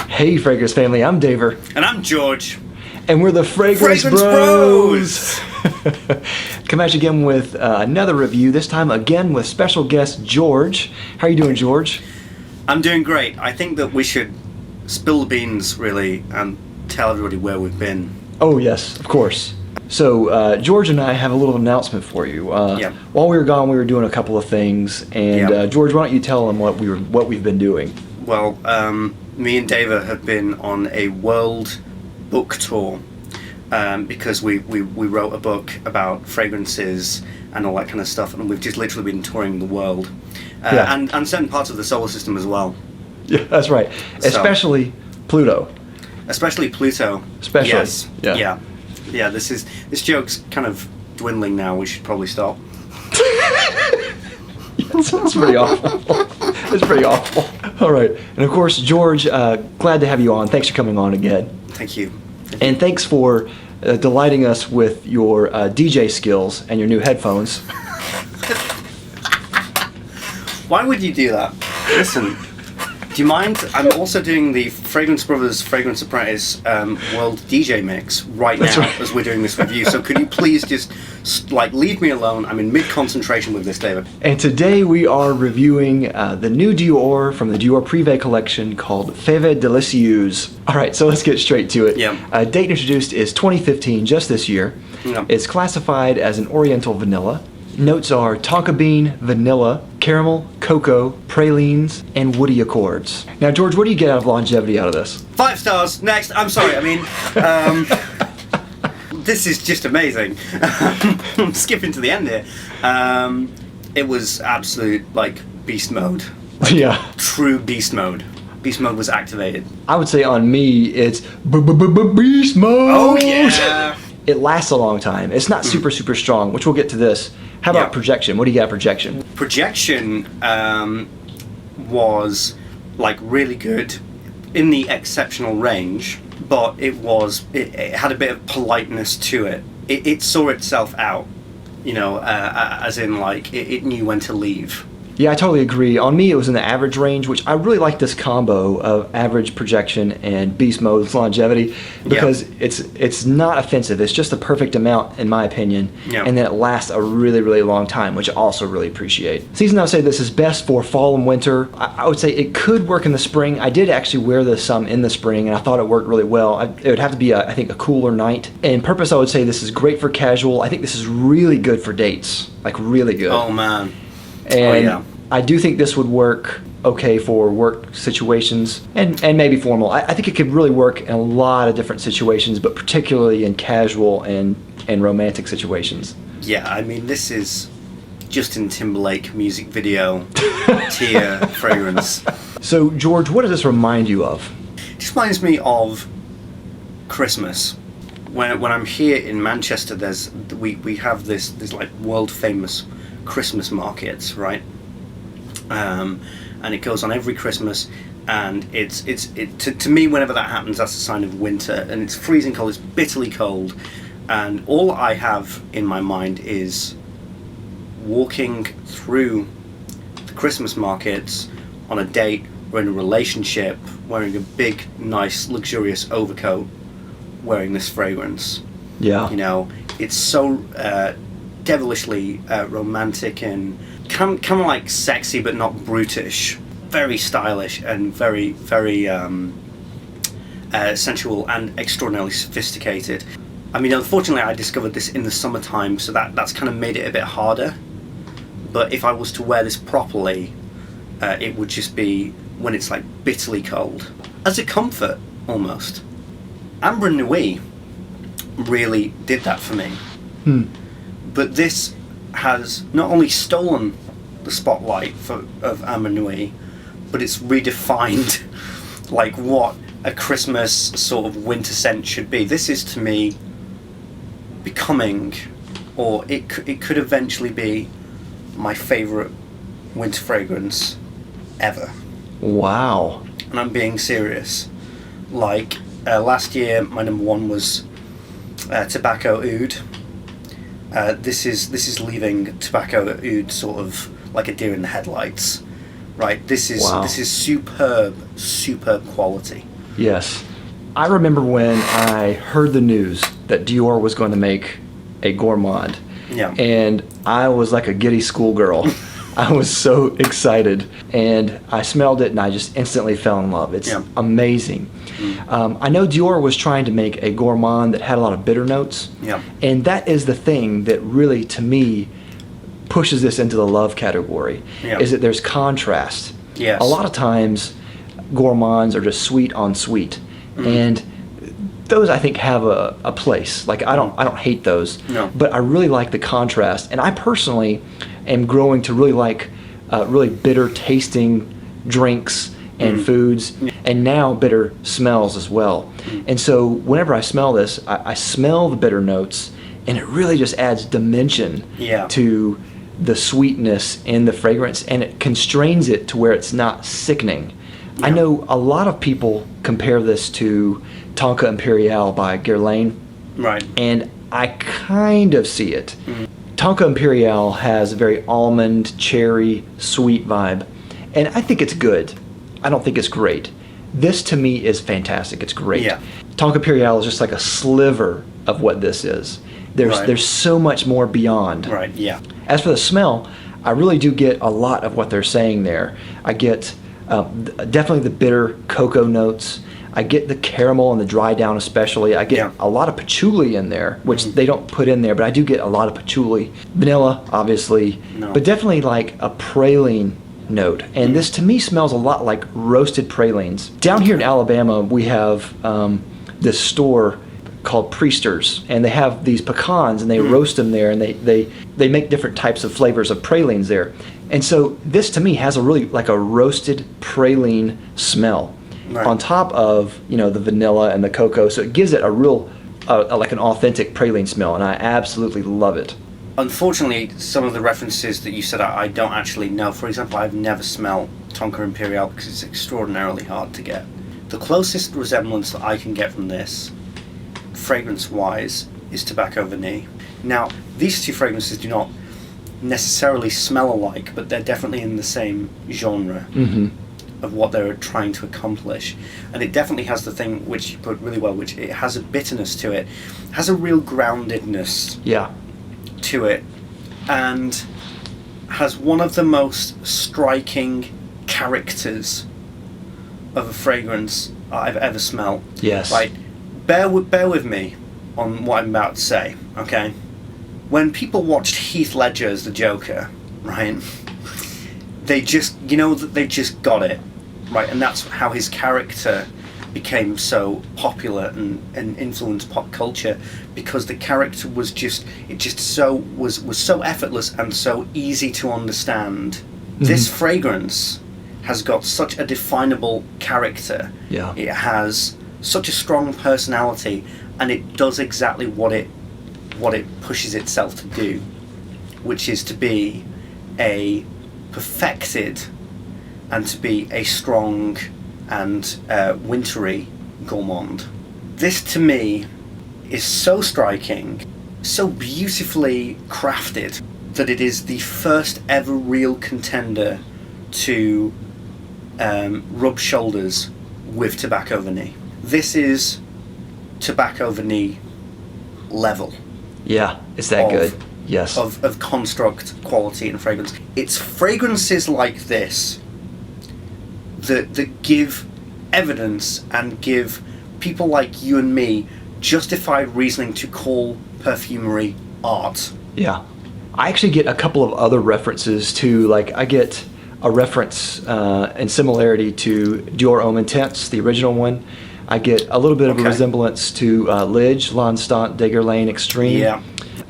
Hey, Fragrance family, I'm Daver. And I'm George. And we're the Fragrance Bros! Come at you again with another review, this time again with special guest George. How are you doing, George? I'm doing great. I think that we should spill the beans, really, and tell everybody where we've been. Oh, yes, of course. So, George and I have a little announcement for you. While we were gone, we were doing a couple of things, and George, why don't you tell them what we've been doing? Well, me and David have been on a world book tour because we wrote a book about fragrances and all that kind of stuff, and we've just literally been touring the world and certain parts of the solar system as well. Yeah, that's right. Especially Pluto. Especially Pluto. Especially. Yes. Yeah. This joke's kind of dwindling now. We should probably stop. That's pretty awful. That's pretty awful. All right. And of course, George, glad to have you on. Thanks for coming on again. Thank you. And thanks for delighting us with your DJ skills and your new headphones. Why would you do that? Listen, do you mind? I'm also doing the Fragrance Brothers Fragrance Apprentice World DJ Mix right now as we're doing this review. So could you please just leave me alone? I'm in mid-concentration with this, David. And today we are reviewing the new Dior from the Dior Privé collection called Fève Délicieuse. All right, so let's get straight to it. Yeah. Date introduced is 2015, just this year. Yeah. It's classified as an Oriental vanilla. Notes are tonka bean, vanilla, caramel, cocoa, pralines, and woody accords. Now, George, what do you get out of longevity out of this? 5 stars. Next. I'm sorry. I mean, this is just amazing. I'm skipping to the end here. It was absolute beast mode. Yeah. True beast mode. Beast mode was activated. I would say on me, it's beast mode. Oh yeah. It lasts a long time. It's not super strong, which we'll get to this. How about projection? What do you got projection? Projection was really good in the exceptional range, but it had a bit of politeness to it. It saw itself out, as in it knew when to leave. Yeah, I totally agree. On me, it was in the average range, which I really like this combo of average projection and beast mode longevity because it's not offensive. It's just the perfect amount, in my opinion, and then it lasts a really, really long time, which I also really appreciate. Season, I would say this is best for fall and winter. I would say it could work in the spring. I did actually wear this some in the spring, and I thought it worked really well. It would have to be, I think, a cooler night. And purpose, I would say this is great for casual. I think this is really good for dates, really good. Oh, man. And I do think this would work okay for work situations and maybe formal. I think it could really work in a lot of different situations, but particularly in casual and romantic situations. Yeah, I mean, this is Justin Timberlake music video tier fragrance. So, George, what does this remind you of? It just reminds me of Christmas. When I'm here in Manchester, we have this world famous Christmas markets, right? And it goes on every Christmas, and to me, whenever that happens, that's a sign of winter, and it's freezing cold, it's bitterly cold, and all I have in my mind is walking through the Christmas markets on a date or in a relationship, wearing a big, nice, luxurious overcoat, wearing this fragrance. Yeah. It's so devilishly romantic and kind of sexy but not brutish, very stylish and very, very sensual and extraordinarily sophisticated. I mean, unfortunately I discovered this in the summertime, so that's kind of made it a bit harder, but if I was to wear this properly, it would just be when it's bitterly cold, as a comfort almost. Ambre Nuit really did that for me. But this has not only stolen the spotlight of Ambre Nuit, but it's redefined what a Christmas sort of winter scent should be. This is, to me, becoming, or it could eventually be, my favourite winter fragrance ever. Wow. And I'm being serious. Last year, my number one was Tobacco Oud. This is leaving Tobacco Oud sort of like a deer in the headlights, right? This is superb quality. Yes. I remember when I heard the news that Dior was going to make a gourmand. Yeah. And I was like a giddy schoolgirl. I was so excited. And I smelled it and I just instantly fell in love. It's amazing. I know Dior was trying to make a gourmand that had a lot of bitter notes. Yeah. And that is the thing that really, to me, pushes this into the love category, is that there's contrast. Yes. A lot of times, gourmands are just sweet on sweet. And those, I think, have a place. Like, I don't hate those. No. But I really like the contrast. And I personally am growing to really like really bitter tasting drinks and foods, and now bitter smells as well. And so whenever I smell this, I smell the bitter notes, and it really just adds dimension to the sweetness in the fragrance, and it constrains it to where it's not sickening. I know a lot of people compare this to Tonka Imperiale by Guerlain. Right. And I kind of see it. Tonka Imperiale has a very almond, cherry, sweet vibe. And I think it's good. I don't think it's great. This to me is fantastic. It's great. Yeah. Tonka Imperiale is just like a sliver of what this is. There's so much more beyond. Right, yeah. As for the smell, I really do get a lot of what they're saying there. I get definitely the bitter cocoa notes. I get the caramel and the dry down especially. I get a lot of patchouli in there, which they don't put in there, but I do get a lot of patchouli. Vanilla, obviously, but definitely like a praline note. And this to me smells a lot like roasted pralines. Down here in Alabama, we have this store called Priester's, and they have these pecans, and they roast them there, and they make different types of flavors of pralines there. And so this to me has a really like a roasted praline smell on top of, you know, the vanilla and the cocoa, so it gives it a real like an authentic praline smell, and I absolutely love it. Unfortunately, some of the references that you said I don't actually know. For example, I've never smelled Tonka Imperiale because it's extraordinarily hard to get. The closest resemblance that I can get from this, fragrance-wise, is Tobacco Vanille. Now, these two fragrances do not necessarily smell alike, but they're definitely in the same genre of what they're trying to accomplish. And it definitely has the thing which you put really well, which it has a bitterness to it, has a real groundedness to it, and has one of the most striking characters of a fragrance I've ever smelled. Yes. Right. Bear with me on what I'm about to say, okay? When people watched Heath Ledger as the Joker, right, they just, you know, they just got it, right? And that's how his character became so popular and influenced pop culture, because the character was just, it just was so effortless and so easy to understand. This fragrance has got such a definable character. Yeah. It has such a strong personality, and it does exactly what it pushes itself to do, which is to be a perfected and to be a strong and wintry gourmand. This to me is so striking, so beautifully crafted, that it is the first ever real contender to rub shoulders with Tobacco Vanille. This is Tobacco Vanille level. Yeah, it's that good. Yes. Of construct, quality, and fragrance. It's fragrances like this that give evidence and give people like you and me justified reasoning to call perfumery art. Yeah. I actually get a couple of other references too. Like, I get a reference and similarity to Dior Homme Intense, the original one. I get a little bit of a resemblance to Lidge, L'Instant de Guerlain Extreme. Yeah.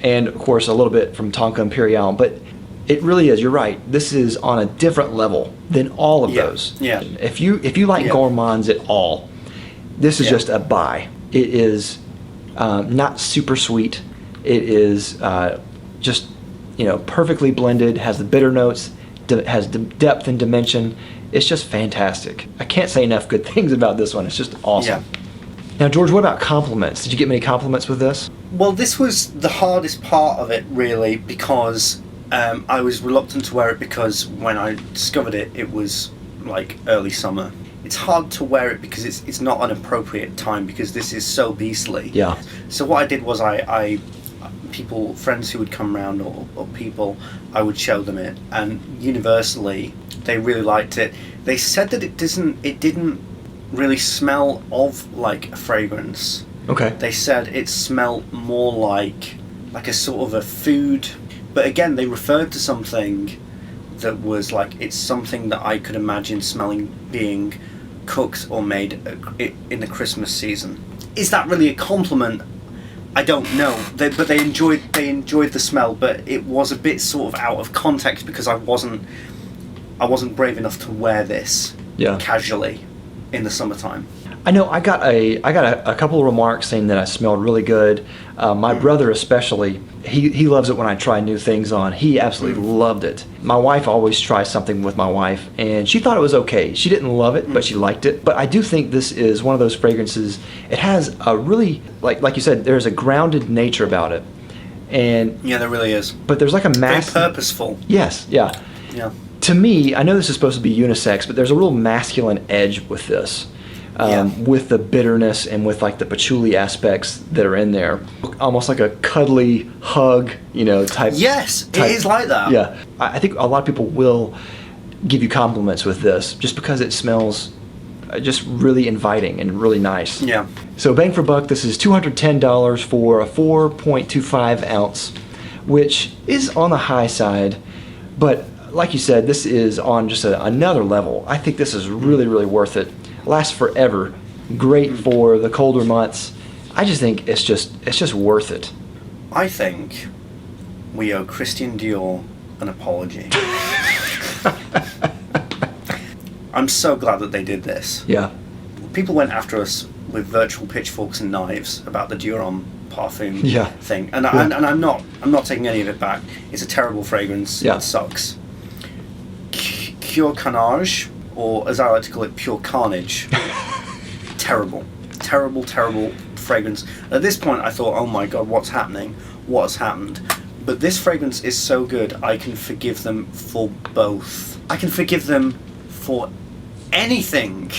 And, of course, a little bit from Tonka Imperiale. But it really is, you're right, this is on a different level than all of those. Yeah. If you like gourmands at all, this is just a buy. It is not super sweet. It is just, you know, perfectly blended, has the bitter notes, has depth and dimension. It's just fantastic. I can't say enough good things about this one. It's just awesome. Yeah. Now, George, what about compliments? Did you get many compliments with this? Well, this was the hardest part of it, really, because I was reluctant to wear it, because when I discovered it, it was like early summer. it's hard to wear it because it's not an appropriate time because this is so beastly. Yeah. So what I did was I friends who would come around or people, I would show them it, and universally they really liked it. They said that it didn't really smell of like a fragrance. Okay. They said it smelled more like a sort of a food, but again they referred to something that was like, it's something that I could imagine smelling being cooked or made in the Christmas season. Is that really a compliment? I don't know. But they enjoyed the smell, but it was a bit sort of out of context because I wasn't brave enough to wear this casually in the summertime. I know I got a couple of remarks saying that I smelled really good. My brother especially, he loves it when I try new things on. He absolutely loved it. My wife always tries something with my wife, and she thought it was okay. She didn't love it, but she liked it. But I do think this is one of those fragrances. It has a really, like you said, there's a grounded nature about it. And yeah, there really is. But there's like a mass. Very purposeful. Yes, yeah. Yeah. To me, I know this is supposed to be unisex, but there's a real masculine edge with this. With the bitterness and with like the patchouli aspects that are in there, almost like a cuddly hug, type. Yes, it is like that. Yeah, I think a lot of people will give you compliments with this just because it smells just really inviting and really nice. Yeah. So bang for buck, this is $210 for a 4.25 ounce, which is on the high side, but like you said, this is on just another level. I think this is really, really worth it. Lasts forever, great for the colder months. I just think it's just worth it. I think we owe Christian Dior an apology. I'm so glad that they did this. Yeah. People went after us with virtual pitchforks and knives about the Dior parfum thing, and I'm not taking any of it back. It's a terrible fragrance. Yeah. It sucks. Pure Carnage, or as I like to call it, pure carnage. Terrible fragrance. At this point I thought, oh my god, what's happening? What has happened? But this fragrance is so good, I can forgive them for both. I can forgive them for anything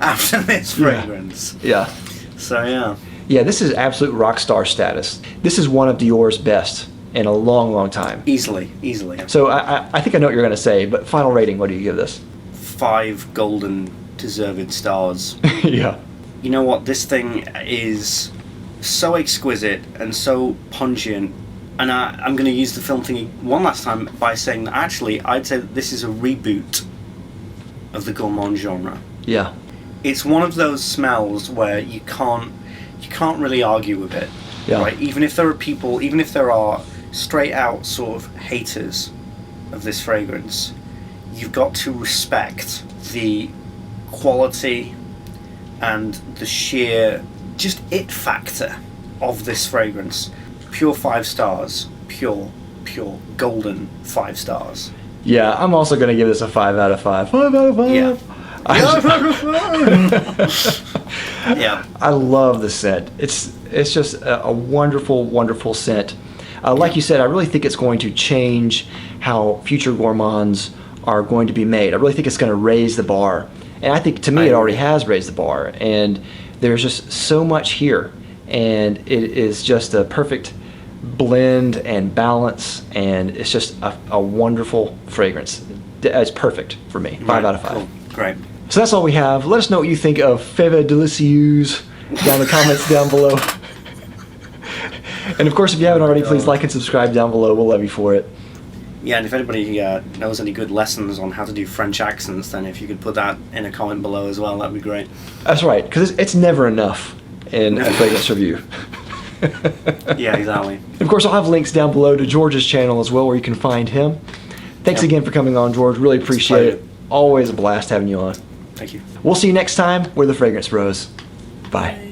after this fragrance. Yeah. So yeah. Yeah, this is absolute rock star status. This is one of Dior's best in a long, long time. Easily. So I think I know what you're going to say, but final rating, what do you give this? 5 golden deserved stars. Yeah. You know what? This thing is so exquisite and so pungent. And I'm going to use the film thing one last time by saying that actually I'd say that this is a reboot of the gourmand genre. Yeah. It's one of those smells where you can't really argue with it. Yeah. Right? Even if there are straight out sort of haters of this fragrance, you've got to respect the quality and the sheer just it factor of this fragrance. Pure 5 stars. Pure golden 5 stars. Yeah, I'm also going to give this a 5 out of 5. 5 out of 5. Yeah. Yeah. I love the scent. It's just a wonderful, wonderful scent. Like you said, I really think it's going to change how future gourmands are going to be made. I really think it's going to raise the bar. And I think, to me, it already has raised the bar. And there's just so much here. And it is just a perfect blend and balance. And it's just a wonderful fragrance. It's perfect for me. 5 out of 5. Cool. Great. So that's all we have. Let us know what you think of Fève Délicieuse down in the comments down below. And of course, if you haven't already, please like and subscribe down below. We'll love you for it. Yeah, and if anybody knows any good lessons on how to do French accents, then if you could put that in a comment below as well, that'd be great. That's right, because it's never enough in a fragrance review. Yeah, exactly. Of course, I'll have links down below to George's channel as well, where you can find him. Thanks again for coming on, George. Really appreciate it. Always a blast having you on. Thank you. We'll see you next time. We're the Fragrance Bros. Bye.